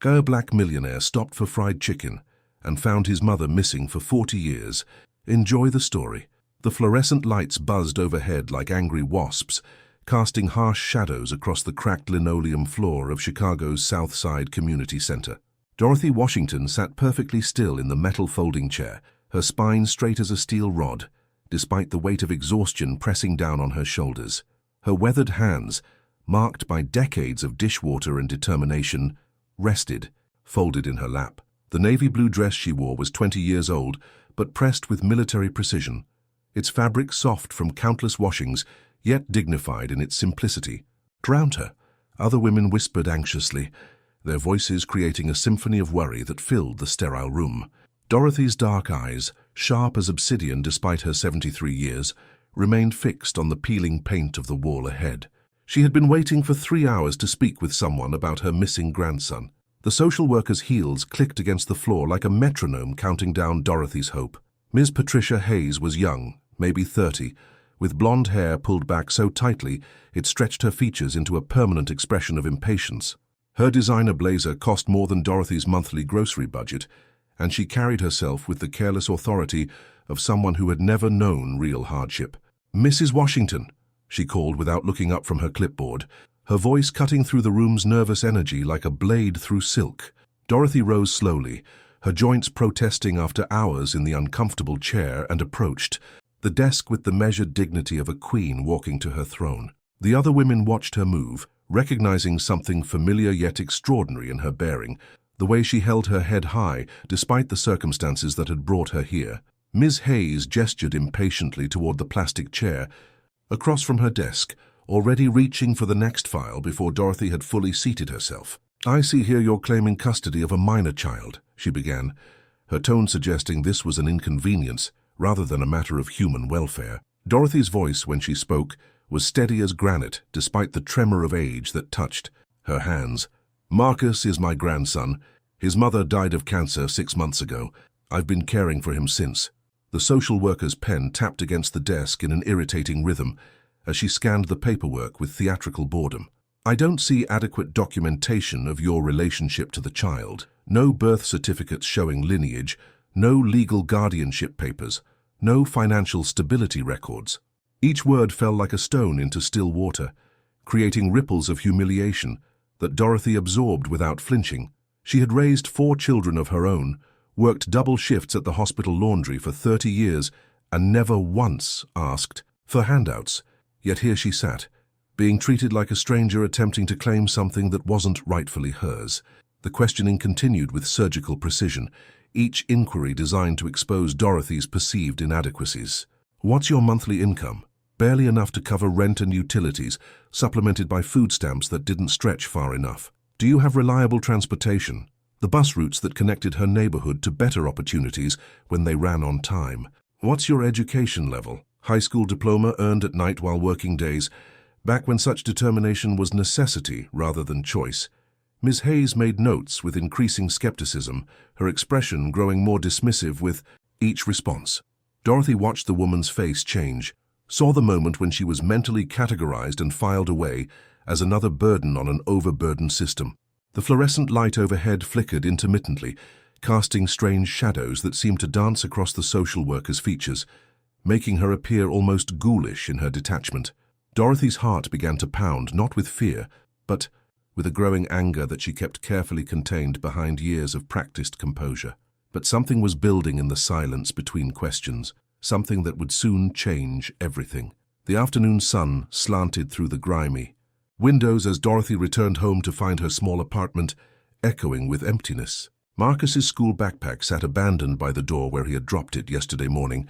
A black millionaire stopped for fried chicken and found his mother missing for 40 years. Enjoy the story. The fluorescent lights buzzed overhead like angry wasps, casting harsh shadows across the cracked linoleum floor of Chicago's South Side Community Center. Dorothy Washington sat perfectly still in the metal folding chair, her spine straight as a steel rod, despite the weight of exhaustion pressing down on her shoulders. Her weathered hands, marked by decades of dishwater and determination, rested, folded in her lap. The navy blue dress she wore was 20 years old, but pressed with military precision. Its fabric soft from countless washings, yet dignified in its simplicity. "Drowned her," other women whispered anxiously, their voices creating a symphony of worry that filled the sterile room. Dorothy's dark eyes, sharp as obsidian despite her 73 years, remained fixed on the peeling paint of the wall ahead. She had been waiting for 3 hours to speak with someone about her missing grandson. The social worker's heels clicked against the floor like a metronome counting down Dorothy's hope. Ms. Patricia Hayes was young, maybe 30, with blonde hair pulled back so tightly it stretched her features into a permanent expression of impatience. Her designer blazer cost more than Dorothy's monthly grocery budget, and she carried herself with the careless authority of someone who had never known real hardship. "Mrs. Washington," she called without looking up from her clipboard, her voice cutting through the room's nervous energy like a blade through silk. Dorothy rose slowly, her joints protesting after hours in the uncomfortable chair, and approached, the desk with the measured dignity of a queen walking to her throne. The other women watched her move, recognizing something familiar yet extraordinary in her bearing, the way she held her head high despite the circumstances that had brought her here. Ms. Hayes gestured impatiently toward the plastic chair across from her desk, already reaching for the next file before Dorothy had fully seated herself. "I see here you're claiming custody of a minor child," she began, her tone suggesting this was an inconvenience rather than a matter of human welfare. Dorothy's voice, when she spoke, was steady as granite despite the tremor of age that touched her hands. "Marcus is my grandson. His mother died of cancer 6 months ago. I've been caring for him since." The social worker's pen tapped against the desk in an irritating rhythm as she scanned the paperwork with theatrical boredom. "I don't see adequate documentation of your relationship to the child. No birth certificates showing lineage, no legal guardianship papers, no financial stability records." Each word fell like a stone into still water, creating ripples of humiliation that Dorothy absorbed without flinching. She had raised 4 children of her own, worked double shifts at the hospital laundry for 30 years, and never once asked for handouts. Yet here she sat, being treated like a stranger attempting to claim something that wasn't rightfully hers. The questioning continued with surgical precision, each inquiry designed to expose Dorothy's perceived inadequacies. "What's your monthly income?" "Barely enough to cover rent and utilities, supplemented by food stamps that didn't stretch far enough." "Do you have reliable transportation?" The bus routes that connected her neighborhood to better opportunities when they ran on time. "What's your education level?" "High school diploma earned at night while working days, back when such determination was necessity rather than choice." Ms. Hayes made notes with increasing skepticism, her expression growing more dismissive with each response. Dorothy watched the woman's face change, saw the moment when she was mentally categorized and filed away as another burden on an overburdened system. The fluorescent light overhead flickered intermittently, casting strange shadows that seemed to dance across the social worker's features, making her appear almost ghoulish in her detachment. Dorothy's heart began to pound, not with fear, but with a growing anger that she kept carefully contained behind years of practiced composure. But something was building in the silence between questions, something that would soon change everything. The afternoon sun slanted through the grimy windows as Dorothy returned home to find her small apartment echoing with emptiness. Marcus's school backpack sat abandoned by the door where he had dropped it yesterday morning,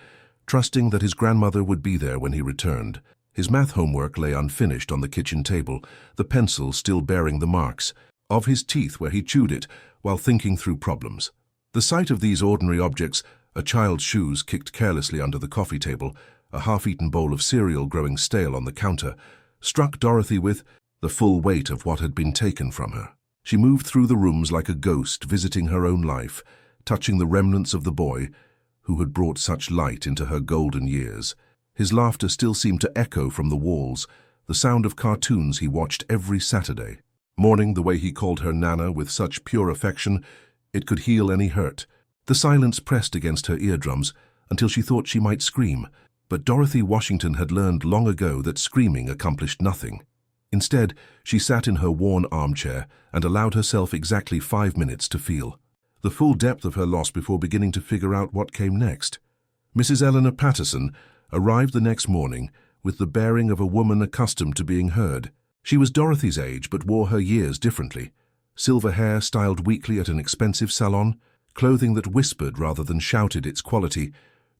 trusting that his grandmother would be there when he returned. His math homework lay unfinished on the kitchen table, the pencil still bearing the marks of his teeth where he chewed it while thinking through problems. The sight of these ordinary objects, a child's shoes kicked carelessly under the coffee table, a half-eaten bowl of cereal growing stale on the counter, struck Dorothy with the full weight of what had been taken from her. She moved through the rooms like a ghost, visiting her own life, touching the remnants of the boy who had brought such light into her golden years. His laughter still seemed to echo from the walls, the sound of cartoons he watched every Saturday. mourning the way he called her Nana with such pure affection it could heal any hurt. The silence pressed against her eardrums until she thought she might scream, but Dorothy Washington had learned long ago that screaming accomplished nothing. Instead, she sat in her worn armchair and allowed herself exactly 5 minutes to feel the full depth of her loss before beginning to figure out what came next. Mrs. Eleanor Patterson arrived the next morning with the bearing of a woman accustomed to being heard. She was Dorothy's age but wore her years differently. Silver hair styled weekly at an expensive salon, clothing that whispered rather than shouted its quality,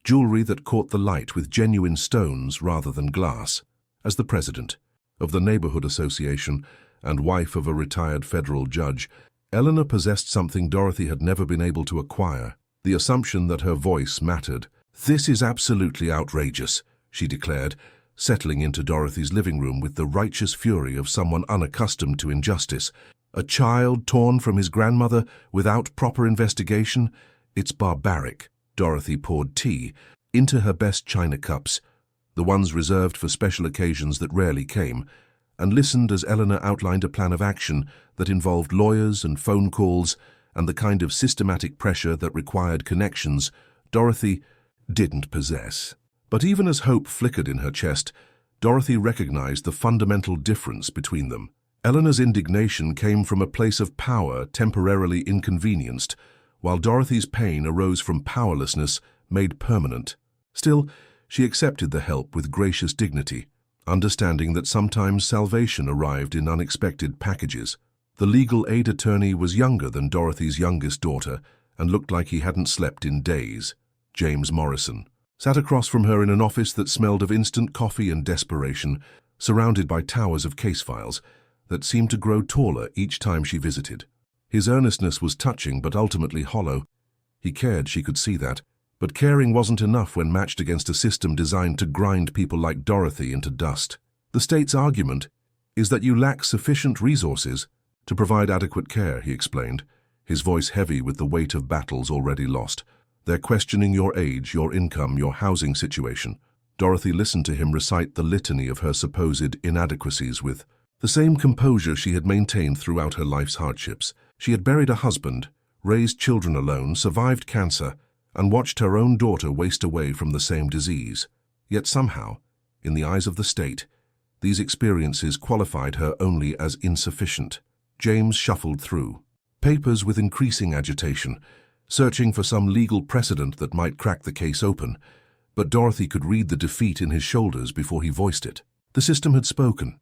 jewelry that caught the light with genuine stones rather than glass. As the president of the Neighborhood Association and wife of a retired federal judge, Eleanor possessed something Dorothy had never been able to acquire, the assumption that her voice mattered. "This is absolutely outrageous," she declared, settling into Dorothy's living room with the righteous fury of someone unaccustomed to injustice. "A child torn from his grandmother without proper investigation? It's barbaric." Dorothy poured tea into her best china cups, the ones reserved for special occasions that rarely came, and listened as Eleanor outlined a plan of action that involved lawyers and phone calls and the kind of systematic pressure that required connections Dorothy didn't possess. But even as hope flickered in her chest, Dorothy recognized the fundamental difference between them. Eleanor's indignation came from a place of power temporarily inconvenienced, while Dorothy's pain arose from powerlessness made permanent. Still, she accepted the help with gracious dignity, understanding that sometimes salvation arrived in unexpected packages. The legal aid attorney was younger than Dorothy's youngest daughter and looked like he hadn't slept in days. James Morrison sat across from her in an office that smelled of instant coffee and desperation, surrounded by towers of case files that seemed to grow taller each time she visited. His earnestness was touching but ultimately hollow. He cared, she could see that, but caring wasn't enough when matched against a system designed to grind people like Dorothy into dust. "The state's argument is that you lack sufficient resources to provide adequate care," he explained, his voice heavy with the weight of battles already lost. "They're questioning your age, your income, your housing situation." Dorothy listened to him recite the litany of her supposed inadequacies with the same composure she had maintained throughout her life's hardships. She had buried a husband, raised children alone, survived cancer, and watched her own daughter waste away from the same disease. Yet somehow, in the eyes of the state, these experiences qualified her only as insufficient. James shuffled through papers with increasing agitation, searching for some legal precedent that might crack the case open, but Dorothy could read the defeat in his shoulders before he voiced it. The system had spoken,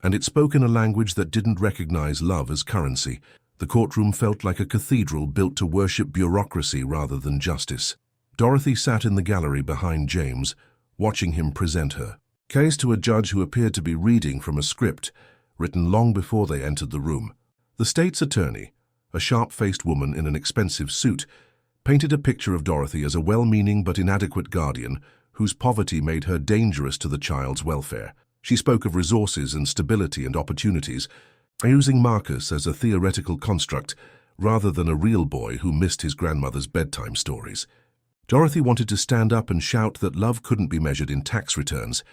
and it spoke in a language that didn't recognize love as currency. The courtroom felt like a cathedral built to worship bureaucracy rather than justice. Dorothy sat in the gallery behind James, watching him present her case to a judge who appeared to be reading from a script written long before they entered the room. The state's attorney, a sharp-faced woman in an expensive suit, painted a picture of Dorothy as a well-meaning but inadequate guardian whose poverty made her dangerous to the child's welfare. She spoke of resources and stability and opportunities, using Marcus as a theoretical construct rather than a real boy who missed his grandmother's bedtime stories. Dorothy wanted to stand up and shout that love couldn't be measured in tax returns,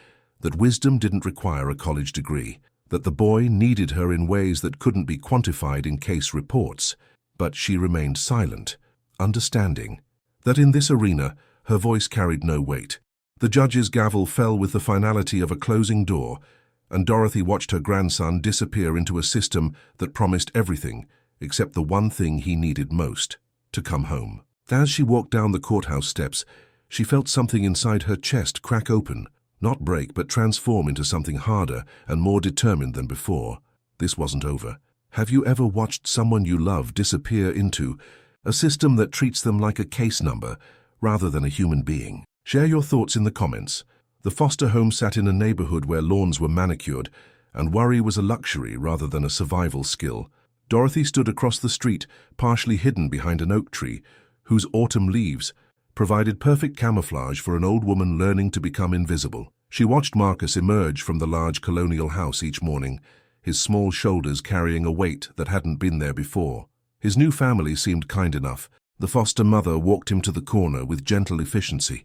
that wisdom didn't require a college degree, that the boy needed her in ways that couldn't be quantified in case reports. But she remained silent, understanding that in this arena her voice carried no weight. The judge's gavel fell with the finality of a closing door, and Dorothy watched her grandson disappear into a system that promised everything except the one thing he needed most: to come home. As she walked down the courthouse steps, she felt something inside her chest crack open, not break but transform into something harder and more determined than before. This wasn't over. Have you ever watched someone you love disappear into a system that treats them like a case number rather than a human being? Share your thoughts in the comments. The foster home sat in a neighborhood where lawns were manicured, and worry was a luxury rather than a survival skill. Dorothy stood across the street, partially hidden behind an oak tree, whose autumn leaves provided perfect camouflage for an old woman learning to become invisible. She watched Marcus emerge from the large colonial house each morning, his small shoulders carrying a weight that hadn't been there before. His new family seemed kind enough. The foster mother walked him to the corner with gentle efficiency.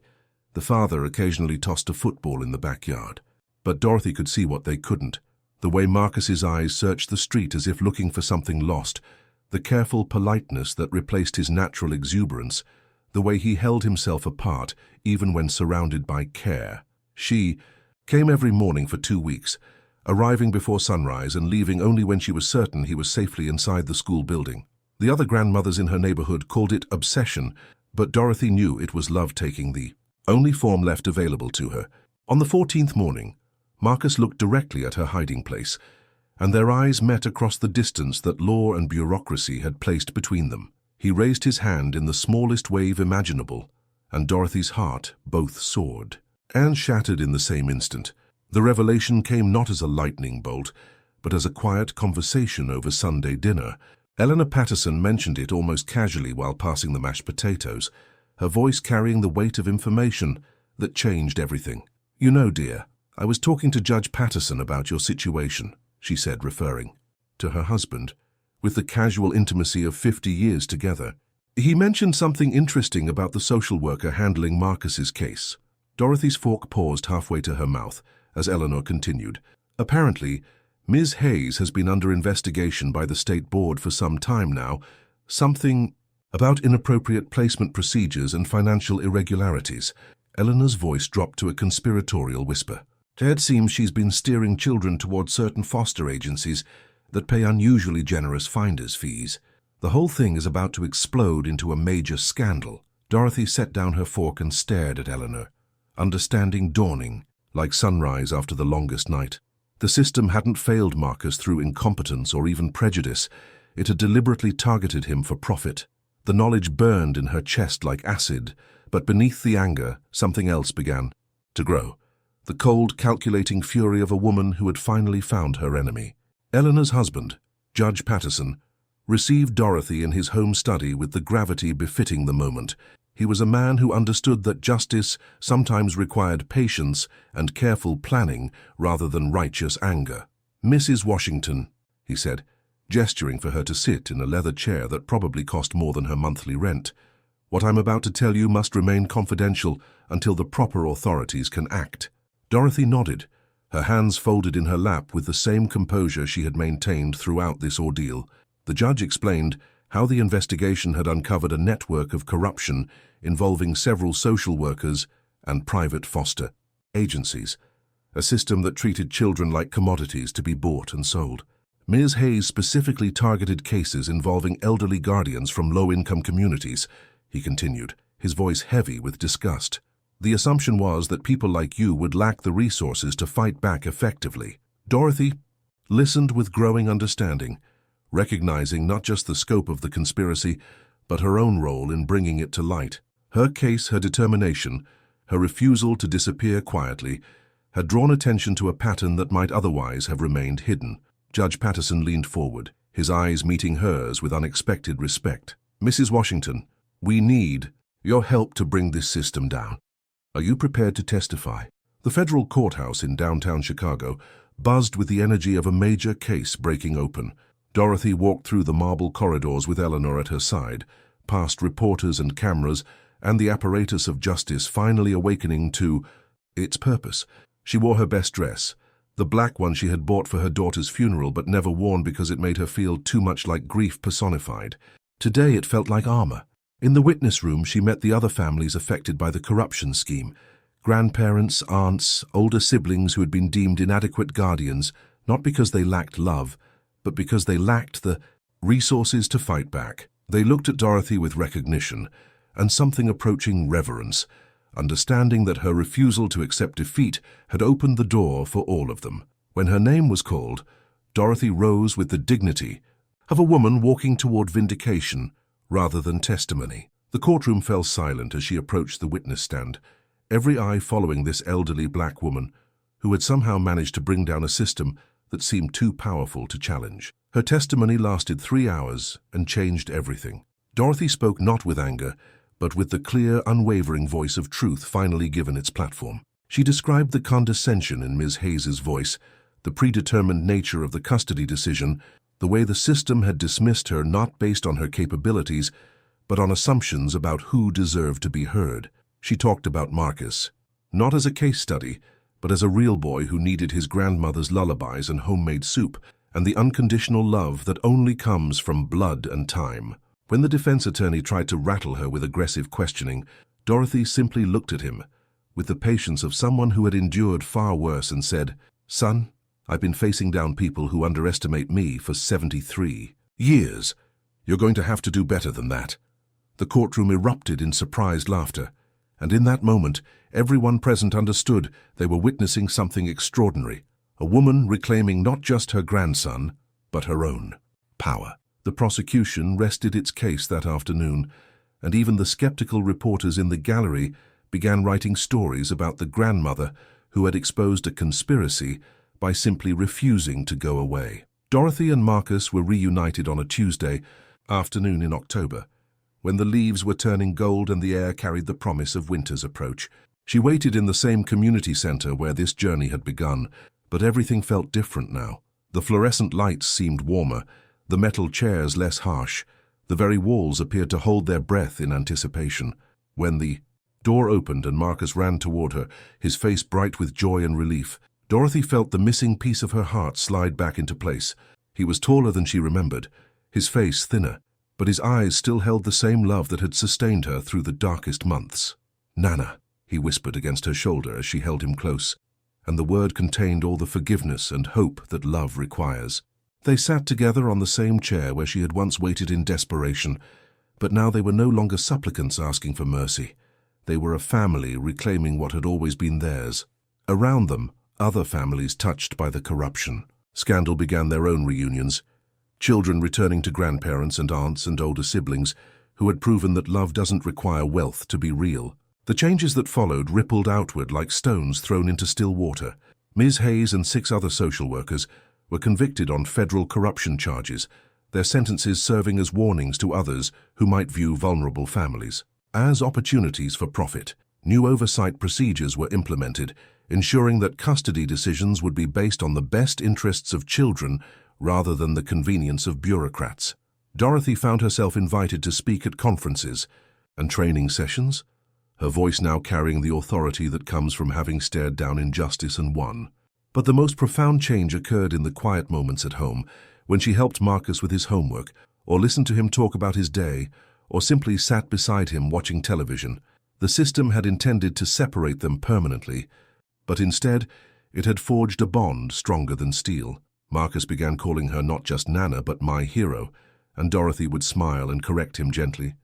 The father occasionally tossed a football in the backyard. But Dorothy could see what they couldn't: The way Marcus's eyes searched the street as if looking for something lost, the careful politeness that replaced his natural exuberance, the way he held himself apart even when surrounded by care. She came every morning for 2 weeks, arriving before sunrise and leaving only when she was certain he was safely inside the school building. The other grandmothers in her neighborhood called it obsession, but Dorothy knew it was love taking the only form left available to her. On the 14th morning, Marcus looked directly at her hiding place, and their eyes met across the distance that law and bureaucracy had placed between them. He raised his hand in the smallest wave imaginable, and Dorothy's heart both soared and shattered in the same instant. The revelation came not as a lightning bolt, but as a quiet conversation over Sunday dinner. Eleanor Patterson mentioned it almost casually while passing the mashed potatoes, her voice carrying the weight of information that changed everything. "You know, dear, I was talking to Judge Patterson about your situation," she said, referring to her husband, with the casual intimacy of 50 years together. "He mentioned something interesting about the social worker handling Marcus's case." Dorothy's fork paused halfway to her mouth as Eleanor continued. "Apparently, Ms. Hayes has been under investigation by the state board for some time now, something about inappropriate placement procedures and financial irregularities." Eleanor's voice dropped to a conspiratorial whisper. "It seems she's been steering children toward certain foster agencies that pay unusually generous finder's fees. The whole thing is about to explode into a major scandal." Dorothy set down her fork and stared at Eleanor, understanding dawning, like sunrise after the longest night. The system hadn't failed Marcus through incompetence or even prejudice. It had deliberately targeted him for profit. The knowledge burned in her chest like acid, but beneath the anger, something else began to grow. The cold, calculating fury of a woman who had finally found her enemy. Eleanor's husband, Judge Patterson, received Dorothy in his home study with the gravity befitting the moment. He was a man who understood that justice sometimes required patience and careful planning rather than righteous anger. "Mrs. Washington," he said, gesturing for her to sit in a leather chair that probably cost more than her monthly rent, "what I'm about to tell you must remain confidential until the proper authorities can act." Dorothy nodded, her hands folded in her lap with the same composure she had maintained throughout this ordeal. The judge explained how the investigation had uncovered a network of corruption involving several social workers and private foster agencies, a system that treated children like commodities to be bought and sold. Ms. Hayes specifically targeted cases involving elderly guardians from low-income communities, he continued, his voice heavy with disgust. "The assumption was that people like you would lack the resources to fight back effectively." Dorothy listened with growing understanding, recognizing not just the scope of the conspiracy, but her own role in bringing it to light. Her case, her determination, her refusal to disappear quietly, had drawn attention to a pattern that might otherwise have remained hidden. Judge Patterson leaned forward, his eyes meeting hers with unexpected respect. "Mrs. Washington, we need your help to bring this system down. Are you prepared to testify?" The federal courthouse in downtown Chicago buzzed with the energy of a major case breaking open. Dorothy walked through the marble corridors with Eleanor at her side, past reporters and cameras, and the apparatus of justice finally awakening to its purpose. She wore her best dress, the black one she had bought for her daughter's funeral but never worn because it made her feel too much like grief personified. Today it felt like armor. In the witness room she met the other families affected by the corruption scheme. Grandparents, aunts, older siblings who had been deemed inadequate guardians, not because they lacked love, but because they lacked the resources to fight back. They looked at Dorothy with recognition and something approaching reverence, understanding that her refusal to accept defeat had opened the door for all of them. When her name was called, Dorothy rose with the dignity of a woman walking toward vindication rather than testimony. The courtroom fell silent as she approached the witness stand, every eye following this elderly black woman who had somehow managed to bring down a system that seemed too powerful to challenge. Her testimony lasted 3 hours and changed everything. Dorothy spoke not with anger, but with the clear, unwavering voice of truth finally given its platform. She described the condescension in Ms. Hayes's voice, the predetermined nature of the custody decision, the way the system had dismissed her not based on her capabilities, but on assumptions about who deserved to be heard. She talked about Marcus, not as a case study, but as a real boy who needed his grandmother's lullabies and homemade soup, and the unconditional love that only comes from blood and time. When the defense attorney tried to rattle her with aggressive questioning, Dorothy simply looked at him, with the patience of someone who had endured far worse, and said, "Son, I've been facing down people who underestimate me for 73 years. You're going to have to do better than that." The courtroom erupted in surprised laughter, and in that moment, everyone present understood they were witnessing something extraordinary. A woman reclaiming not just her grandson, but her own power. The prosecution rested its case that afternoon, and even the skeptical reporters in the gallery began writing stories about the grandmother who had exposed a conspiracy by simply refusing to go away. Dorothy and Marcus were reunited on a Tuesday afternoon in October, when the leaves were turning gold and the air carried the promise of winter's approach. She waited in the same community center where this journey had begun, but everything felt different now. The fluorescent lights seemed warmer, the metal chairs less harsh. The very walls appeared to hold their breath in anticipation. When the door opened and Marcus ran toward her, his face bright with joy and relief, Dorothy felt the missing piece of her heart slide back into place. He was taller than she remembered, his face thinner, but his eyes still held the same love that had sustained her through the darkest months. "Nana," he whispered against her shoulder as she held him close, and the word contained all the forgiveness and hope that love requires. They sat together on the same chair where she had once waited in desperation, but now they were no longer supplicants asking for mercy. They were a family reclaiming what had always been theirs. Around them, other families touched by the corruption. Scandal began their own reunions, children returning to grandparents and aunts and older siblings who had proven that love doesn't require wealth to be real. The changes that followed rippled outward like stones thrown into still water. Ms. Hayes and 6 other social workers were convicted on federal corruption charges, their sentences serving as warnings to others who might view vulnerable families as opportunities for profit. New oversight procedures were implemented, ensuring that custody decisions would be based on the best interests of children rather than the convenience of bureaucrats. Dorothy found herself invited to speak at conferences and training sessions, her voice now carrying the authority that comes from having stared down injustice and won. But the most profound change occurred in the quiet moments at home, when she helped Marcus with his homework, or listened to him talk about his day, or simply sat beside him watching television. The system had intended to separate them permanently, but instead it had forged a bond stronger than steel. Marcus began calling her not just Nana but my hero, and Dorothy would smile and correct him gently.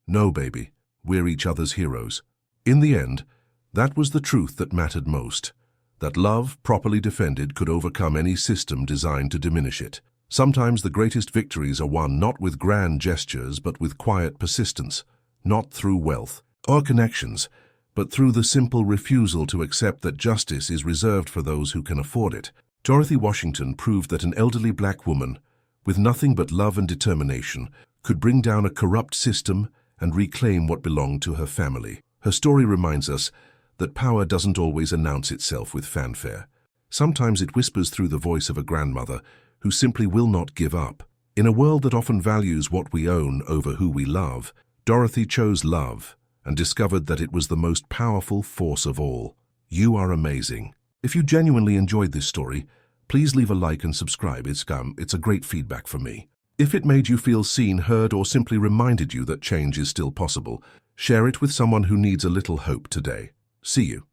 "No, baby, we're each other's heroes." In the end, that was the truth that mattered most, that love, properly defended, could overcome any system designed to diminish it. Sometimes the greatest victories are won not with grand gestures but with quiet persistence, not through wealth or connections, but through the simple refusal to accept that justice is reserved for those who can afford it. Dorothy Washington proved that an elderly black woman, with nothing but love and determination, could bring down a corrupt system and reclaim what belonged to her family. Her story reminds us that power doesn't always announce itself with fanfare. Sometimes it whispers through the voice of a grandmother who simply will not give up. In a world that often values what we own over who we love, Dorothy chose love and discovered that it was the most powerful force of all. You are amazing. If you genuinely enjoyed this story, please leave a like and subscribe. It's a great feedback for me. If it made you feel seen, heard, or simply reminded you that change is still possible, share it with someone who needs a little hope today. See you.